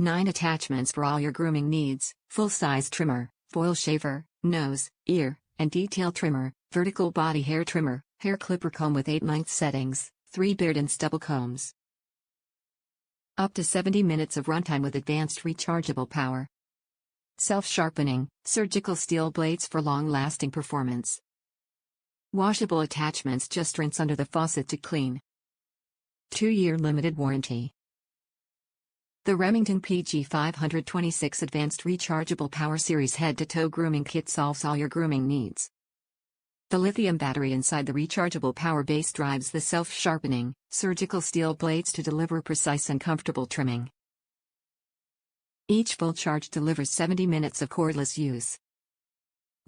9 attachments for all your grooming needs: full-size trimmer, foil shaver, nose, ear, and detail trimmer, vertical body hair trimmer, hair clipper comb with 8 length settings, 3 beard and stubble combs. Up to 70 minutes of runtime with advanced rechargeable power. Self-sharpening, surgical steel blades for long-lasting performance. Washable attachments, just rinse under the faucet to clean. 2-year limited warranty. The Remington PG526 Advanced Rechargeable Power Series Head-to-Toe Grooming Kit solves all your grooming needs. The lithium battery inside the rechargeable power base drives the self-sharpening, surgical steel blades to deliver precise and comfortable trimming. Each full charge delivers 70 minutes of cordless use.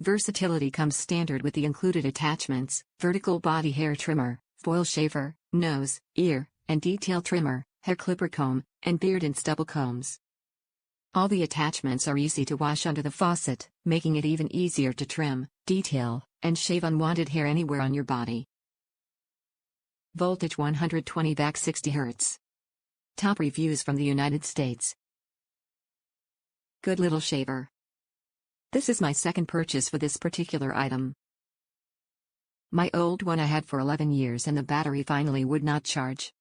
Versatility comes standard with the included attachments: vertical body hair trimmer, foil shaver, nose, ear, and detail trimmer, hair clipper comb, and beard and stubble combs. All the attachments are easy to wash under the faucet, making it even easier to trim, detail, and shave unwanted hair anywhere on your body. Voltage 120 VAC 60 Hz. Top reviews from the United States. Good little shaver. This is my second purchase for this particular item. My old one I had for 11 years and the battery finally would not charge.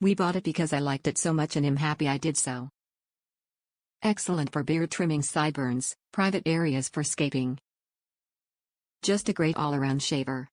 We bought it because I liked it so much and am happy I did so. Excellent for beard trimming, sideburns, private areas for scaping. Just a great all-around shaver.